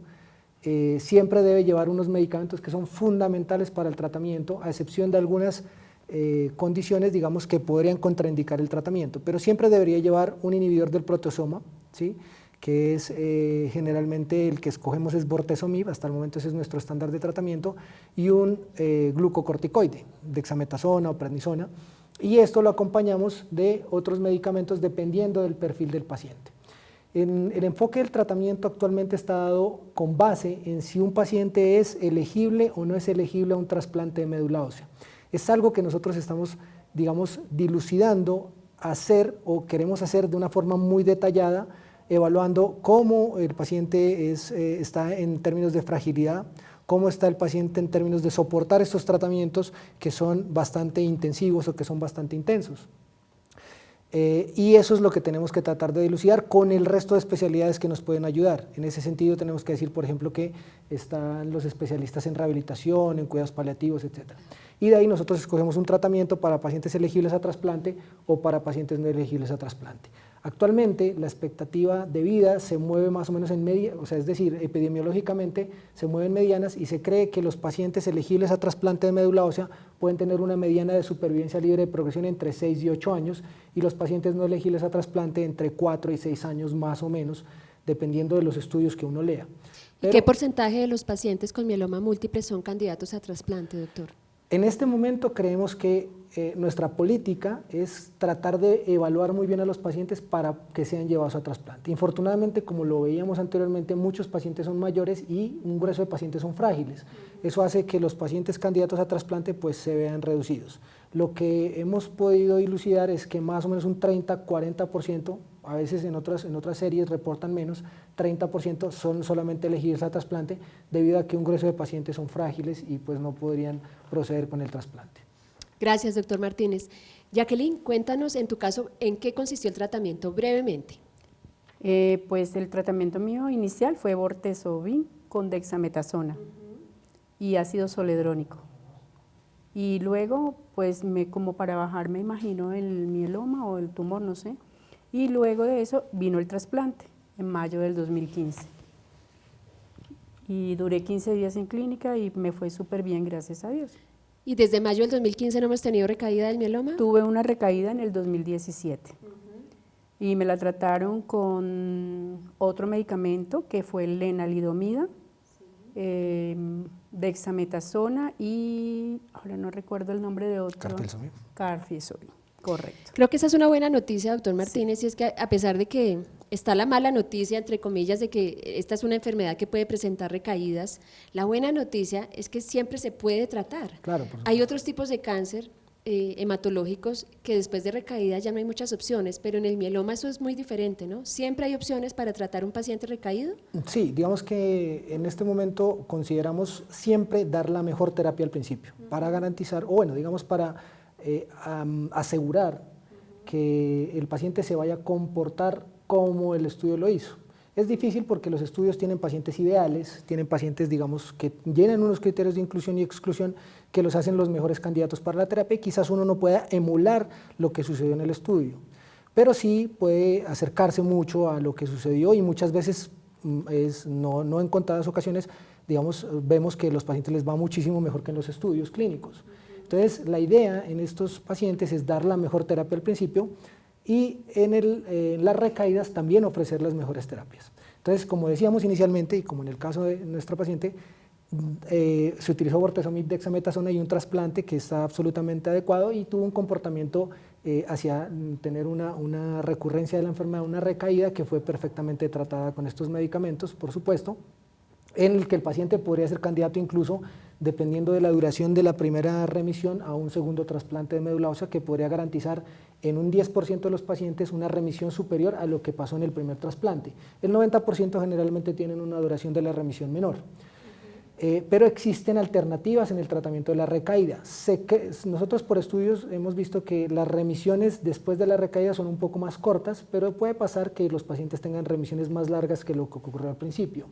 siempre debe llevar unos medicamentos que son fundamentales para el tratamiento, a excepción de algunas condiciones, digamos, que podrían contraindicar el tratamiento, pero siempre debería llevar un inhibidor del proteasoma, ¿sí?, que es generalmente el que escogemos es bortezomib, hasta el momento ese es nuestro estándar de tratamiento, y un glucocorticoide, dexametasona o prednisona, y esto lo acompañamos de otros medicamentos dependiendo del perfil del paciente. El enfoque del tratamiento actualmente está dado con base en si un paciente es elegible o no es elegible a un trasplante de médula ósea. Es algo que nosotros estamos, digamos, dilucidando hacer o queremos hacer de una forma muy detallada, evaluando cómo el paciente está en términos de fragilidad, cómo está el paciente en términos de soportar estos tratamientos que son bastante intensivos o que son bastante intensos. Y eso es lo que tenemos que tratar de dilucidar con el resto de especialidades que nos pueden ayudar. En ese sentido tenemos que decir, por ejemplo, que están los especialistas en rehabilitación, en cuidados paliativos, etc. Y de ahí nosotros escogemos un tratamiento para pacientes elegibles a trasplante o para pacientes no elegibles a trasplante. Actualmente la expectativa de vida se mueve más o menos en media, o sea, es decir, epidemiológicamente se mueven medianas y se cree que los pacientes elegibles a trasplante de médula ósea pueden tener una mediana de supervivencia libre de progresión entre 6 y 8 años y los pacientes no elegibles a trasplante entre 4 y 6 años más o menos, dependiendo de los estudios que uno lea. ¿Y qué porcentaje de los pacientes con mieloma múltiple son candidatos a trasplante, doctor? En este momento creemos que nuestra política es tratar de evaluar muy bien a los pacientes para que sean llevados a trasplante. Infortunadamente, como lo veíamos anteriormente, muchos pacientes son mayores y un grueso de pacientes son frágiles. Eso hace que los pacientes candidatos a trasplante pues, se vean reducidos. Lo que hemos podido dilucidar es que más o menos un 30-40%, a veces en otras series reportan menos, 30% son solamente elegibles a trasplante debido a que un grueso de pacientes son frágiles y pues no podrían proceder con el trasplante. Gracias, doctor Martínez. Jacqueline, cuéntanos en tu caso en qué consistió el tratamiento brevemente. Pues el tratamiento mío inicial fue bortezomib con dexametasona y ácido zoledrónico. Y luego, pues como para bajar, me imagino, el mieloma o el tumor, no sé. Y luego de eso vino el trasplante en mayo del 2015. Y duré 15 días en clínica y me fue súper bien, gracias a Dios. ¿Y desde mayo del 2015 no hemos tenido recaída del mieloma? Tuve una recaída en el 2017 y me la trataron con otro medicamento que fue el lenalidomida, dexametasona y ahora no recuerdo el nombre de otro. Carfilzomib. Carfilzomib, correcto. Creo que esa es una buena noticia, doctor Martínez, y es que a pesar de que está la mala noticia, entre comillas, de que esta es una enfermedad que puede presentar recaídas, la buena noticia es que siempre se puede tratar. Claro, hay otros tipos de cáncer hematológicos que después de recaída ya no hay muchas opciones, pero en el mieloma eso es muy diferente, ¿no? ¿Siempre hay opciones para tratar un paciente recaído? Sí, digamos que en este momento consideramos siempre dar la mejor terapia al principio, para garantizar, o bueno, digamos para asegurar que el paciente se vaya a comportar como el estudio lo hizo. Es difícil porque los estudios tienen pacientes ideales, tienen pacientes, digamos, que llenan unos criterios de inclusión y exclusión que los hacen los mejores candidatos para la terapia y quizás uno no pueda emular lo que sucedió en el estudio, pero sí puede acercarse mucho a lo que sucedió y muchas veces, no en contadas ocasiones, digamos, vemos que a los pacientes les va muchísimo mejor que en los estudios clínicos. Entonces, la idea en estos pacientes es dar la mejor terapia al principio y en las recaídas también ofrecer las mejores terapias. Entonces, como decíamos inicialmente, y como en el caso de nuestra paciente, se utilizó bortezomib dexametasona y un trasplante que está absolutamente adecuado y tuvo un comportamiento hacia tener una recurrencia de la enfermedad, una recaída que fue perfectamente tratada con estos medicamentos, por supuesto, en el que el paciente podría ser candidato incluso, dependiendo de la duración de la primera remisión, a un segundo trasplante de médula ósea que podría garantizar en un 10% de los pacientes una remisión superior a lo que pasó en el primer trasplante. El 90% generalmente tienen una duración de la remisión menor. Pero existen alternativas en el tratamiento de la recaída. Nosotros por estudios hemos visto que las remisiones después de la recaída son un poco más cortas, pero puede pasar que los pacientes tengan remisiones más largas que lo que ocurrió al principio.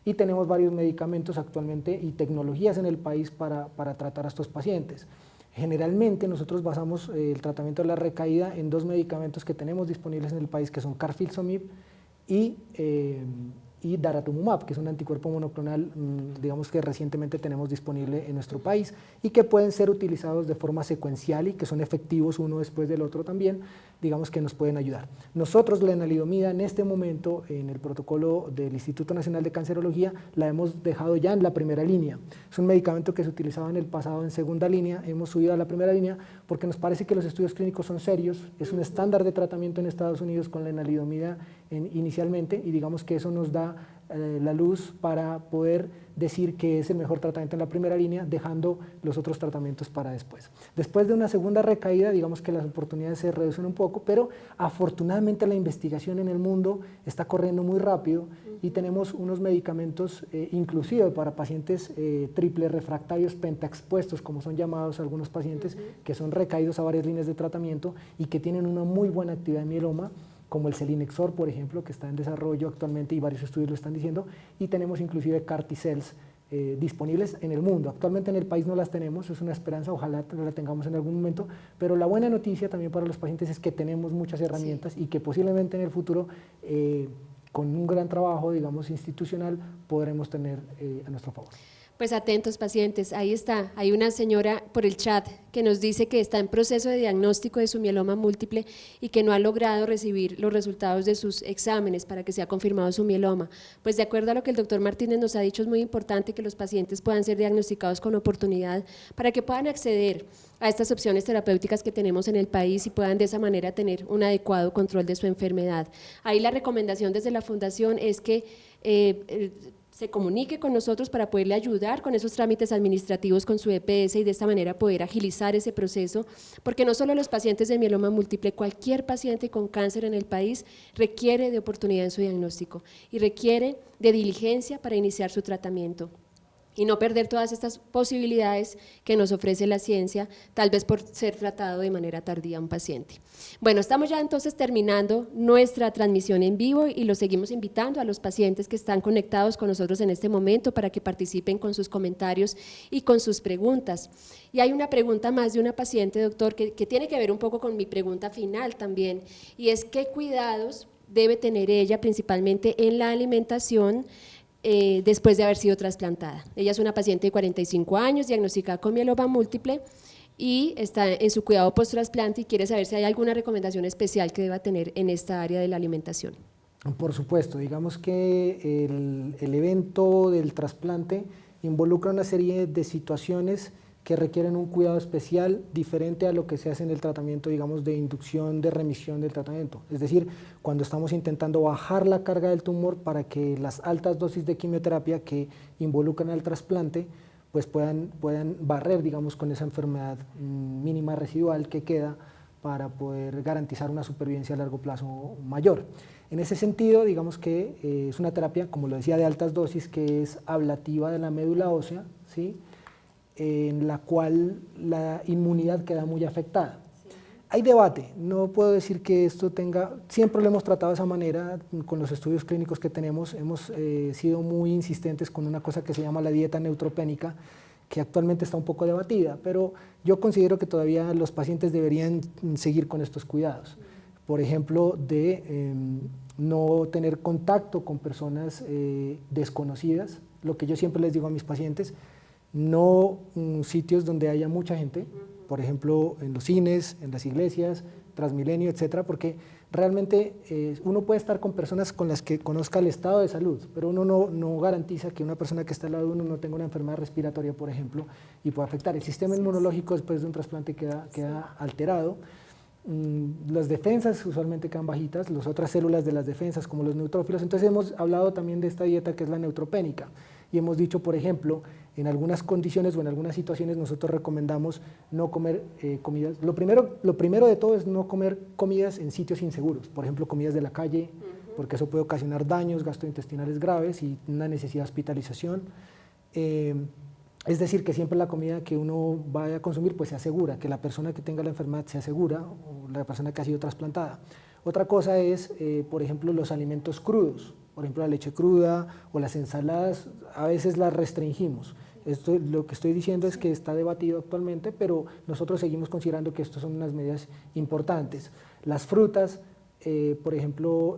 Y tenemos varios medicamentos actualmente y tecnologías en el país para tratar a estos pacientes. Generalmente nosotros basamos el tratamiento de la recaída en dos medicamentos que tenemos disponibles en el país, que son carfilzomib y daratumumab, que es un anticuerpo monoclonal, digamos que recientemente tenemos disponible en nuestro país y que pueden ser utilizados de forma secuencial y que son efectivos uno después del otro también, digamos que nos pueden ayudar. Nosotros la lenalidomida en este momento en el protocolo del Instituto Nacional de Cancerología la hemos dejado ya en la primera línea. Es un medicamento que se utilizaba en el pasado en segunda línea, hemos subido a la primera línea porque nos parece que los estudios clínicos son serios, es un estándar de tratamiento en Estados Unidos con la lenalidomida inicialmente, y digamos que eso nos da la luz para poder decir que es el mejor tratamiento en la primera línea, dejando los otros tratamientos para después. Después de una segunda recaída, digamos que las oportunidades se reducen un poco, pero afortunadamente la investigación en el mundo está corriendo muy rápido y tenemos unos medicamentos inclusive para pacientes triple refractarios pentaexpuestos, como son llamados algunos pacientes, que son recaídos a varias líneas de tratamiento y que tienen una muy buena actividad en mieloma, como el selinexor, por ejemplo, que está en desarrollo actualmente y varios estudios lo están diciendo, y tenemos inclusive CAR T-cells disponibles en el mundo. Actualmente en el país no las tenemos, es una esperanza, ojalá la tengamos en algún momento, pero la buena noticia también para los pacientes es que tenemos muchas herramientas y que posiblemente en el futuro, con un gran trabajo, digamos, institucional, podremos tener a nuestro favor. Pues atentos pacientes, ahí está, hay una señora por el chat que nos dice que está en proceso de diagnóstico de su mieloma múltiple y que no ha logrado recibir los resultados de sus exámenes para que sea confirmado su mieloma. Pues de acuerdo a lo que el doctor Martínez nos ha dicho, es muy importante que los pacientes puedan ser diagnosticados con oportunidad para que puedan acceder a estas opciones terapéuticas que tenemos en el país y puedan de esa manera tener un adecuado control de su enfermedad. Ahí la recomendación desde la Fundación es que se comunique con nosotros para poderle ayudar con esos trámites administrativos con su EPS y de esta manera poder agilizar ese proceso, porque no solo los pacientes de mieloma múltiple, cualquier paciente con cáncer en el país requiere de oportunidad en su diagnóstico y requiere de diligencia para iniciar su tratamiento. Y no perder todas estas posibilidades que nos ofrece la ciencia, tal vez por ser tratado de manera tardía un paciente. Bueno, estamos ya entonces terminando nuestra transmisión en vivo y los seguimos invitando a los pacientes que están conectados con nosotros en este momento para que participen con sus comentarios y con sus preguntas. Y hay una pregunta más de una paciente, doctor, que tiene que ver un poco con mi pregunta final también, y es ¿qué cuidados debe tener ella principalmente en la alimentación después de haber sido trasplantada? Ella es una paciente de 45 años, diagnosticada con mieloma múltiple y está en su cuidado post-trasplante y quiere saber si hay alguna recomendación especial que deba tener en esta área de la alimentación. Por supuesto, digamos que el evento del trasplante involucra una serie de situaciones que requieren un cuidado especial diferente a lo que se hace en el tratamiento, digamos, de inducción, de remisión del tratamiento. Es decir, cuando estamos intentando bajar la carga del tumor para que las altas dosis de quimioterapia que involucran al trasplante pues puedan barrer, digamos, con esa enfermedad mínima residual que queda para poder garantizar una supervivencia a largo plazo mayor. En ese sentido, digamos que es una terapia, como lo decía, de altas dosis, que es ablativa de la médula ósea, ¿sí?, en la cual la inmunidad queda muy afectada. Sí. Hay debate, no puedo decir que esto tenga, siempre lo hemos tratado de esa manera, con los estudios clínicos que tenemos, hemos sido muy insistentes con una cosa que se llama la dieta neutropénica, que actualmente está un poco debatida, pero yo considero que todavía los pacientes deberían seguir con estos cuidados. Por ejemplo, de no tener contacto con personas desconocidas, lo que yo siempre les digo a mis pacientes, no sitios donde haya mucha gente, por ejemplo en los cines, en las iglesias, Transmilenio, etcétera, porque realmente uno puede estar con personas con las que conozca el estado de salud, pero uno no garantiza que una persona que está al lado de uno no tenga una enfermedad respiratoria, por ejemplo, y pueda afectar. El sistema inmunológico después de un trasplante queda alterado. Las defensas usualmente quedan bajitas, las otras células de las defensas como los neutrófilos. Entonces hemos hablado también de esta dieta que es la neutropénica y hemos dicho, por ejemplo, en algunas condiciones o en algunas situaciones nosotros recomendamos no comer comidas. Lo primero de todo es no comer comidas en sitios inseguros, por ejemplo comidas de la calle, porque eso puede ocasionar daños gastrointestinales graves y una necesidad de hospitalización. Es decir, que siempre la comida que uno vaya a consumir pues se asegura, que la persona que tenga la enfermedad se asegura, o la persona que ha sido trasplantada. Otra cosa es, por ejemplo, los alimentos crudos, por ejemplo la leche cruda o las ensaladas, a veces las restringimos. Lo que estoy diciendo es que está debatido actualmente, pero nosotros seguimos considerando que estas son unas medidas importantes. Las frutas, por ejemplo,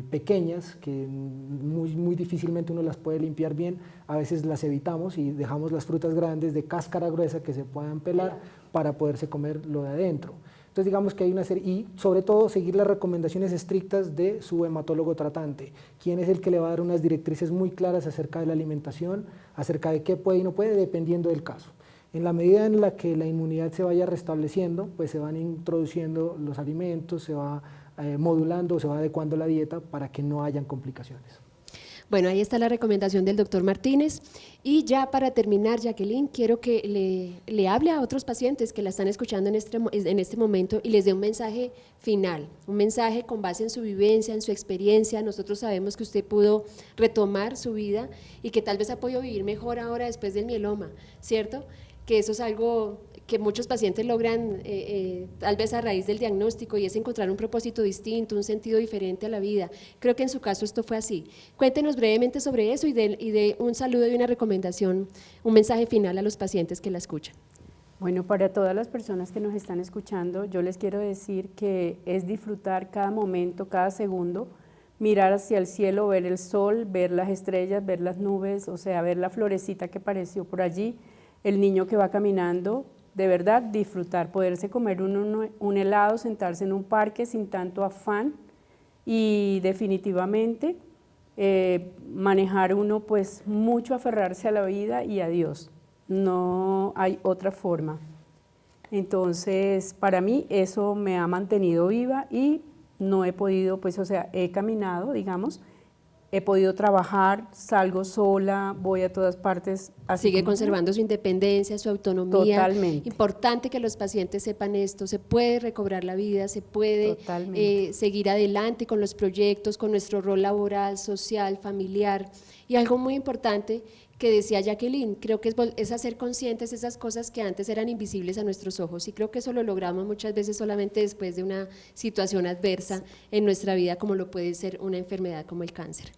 pequeñas, que muy difícilmente uno las puede limpiar bien, a veces las evitamos y dejamos las frutas grandes de cáscara gruesa que se puedan pelar para poderse comer lo de adentro. Entonces digamos que hay una serie, y sobre todo seguir las recomendaciones estrictas de su hematólogo tratante, quien es el que le va a dar unas directrices muy claras acerca de la alimentación, acerca de qué puede y no puede, dependiendo del caso. En la medida en la que la inmunidad se vaya restableciendo, pues se van introduciendo los alimentos, se va modulando o se va adecuando la dieta para que no hayan complicaciones. Bueno, ahí está la recomendación del doctor Martínez. Y ya para terminar, Jacqueline, quiero que le hable a otros pacientes que la están escuchando en este momento y les dé un mensaje final, un mensaje con base en su vivencia, en su experiencia. Nosotros sabemos que usted pudo retomar su vida y que tal vez ha podido vivir mejor ahora después del mieloma, ¿cierto? Que eso es algo que muchos pacientes logran tal vez a raíz del diagnóstico, y es encontrar un propósito distinto, un sentido diferente a la vida. Creo que en su caso esto fue así. Cuéntenos brevemente sobre eso y de un saludo y una recomendación, un mensaje final a los pacientes que la escuchan. Bueno, para todas las personas que nos están escuchando, yo les quiero decir que es disfrutar cada momento, cada segundo, mirar hacia el cielo, ver el sol, ver las estrellas, ver las nubes, o sea, ver la florecita que apareció por allí, el niño que va caminando, de verdad disfrutar, poderse comer un helado, sentarse en un parque sin tanto afán y definitivamente manejar uno pues mucho, aferrarse a la vida y a Dios, no hay otra forma. Entonces para mí eso me ha mantenido viva y no he podido, pues o sea, he caminado, digamos, he podido trabajar, salgo sola, voy a todas partes. Sigue conservando su independencia, su autonomía. Totalmente. Importante que los pacientes sepan esto, se puede recobrar la vida, se puede seguir adelante con los proyectos, con nuestro rol laboral, social, familiar. Y algo muy importante que decía Jacqueline, creo que es hacer conscientes esas cosas que antes eran invisibles a nuestros ojos, y creo que eso lo logramos muchas veces solamente después de una situación adversa en nuestra vida, como lo puede ser una enfermedad como el cáncer.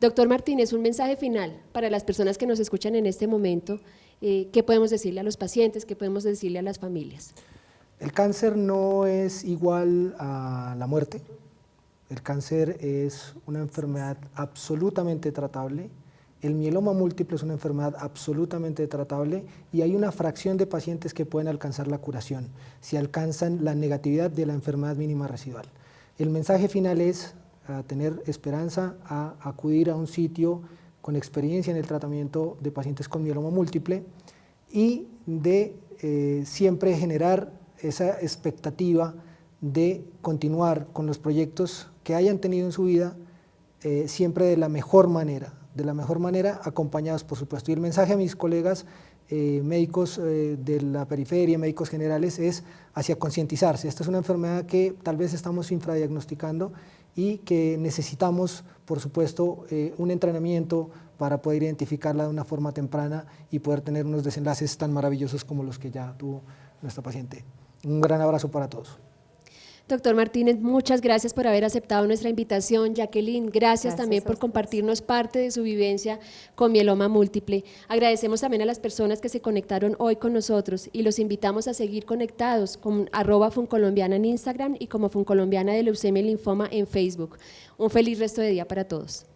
Doctor Martínez, un mensaje final para las personas que nos escuchan en este momento. ¿Qué podemos decirle a los pacientes? ¿Qué podemos decirle a las familias? El cáncer no es igual a la muerte. El cáncer es una enfermedad absolutamente tratable. El mieloma múltiple es una enfermedad absolutamente tratable y hay una fracción de pacientes que pueden alcanzar la curación si alcanzan la negatividad de la enfermedad mínima residual. El mensaje final es a tener esperanza, a acudir a un sitio con experiencia en el tratamiento de pacientes con mieloma múltiple y de siempre generar esa expectativa de continuar con los proyectos que hayan tenido en su vida siempre de la mejor manera, acompañados por supuesto. Y el mensaje a mis colegas médicos de la periferia, médicos generales, es hacia concientizarse. Esta es una enfermedad que tal vez estamos infradiagnosticando y que necesitamos, por supuesto, un entrenamiento para poder identificarla de una forma temprana y poder tener unos desenlaces tan maravillosos como los que ya tuvo nuestra paciente. Un gran abrazo para todos. Doctor Martínez, muchas gracias por haber aceptado nuestra invitación. Jacqueline, gracias también por compartirnos parte de su vivencia con mieloma múltiple. Agradecemos también a las personas que se conectaron hoy con nosotros y los invitamos a seguir conectados con @funcolombiana en Instagram y como Funcolombiana de Leucemia y Linfoma en Facebook. Un feliz resto de día para todos.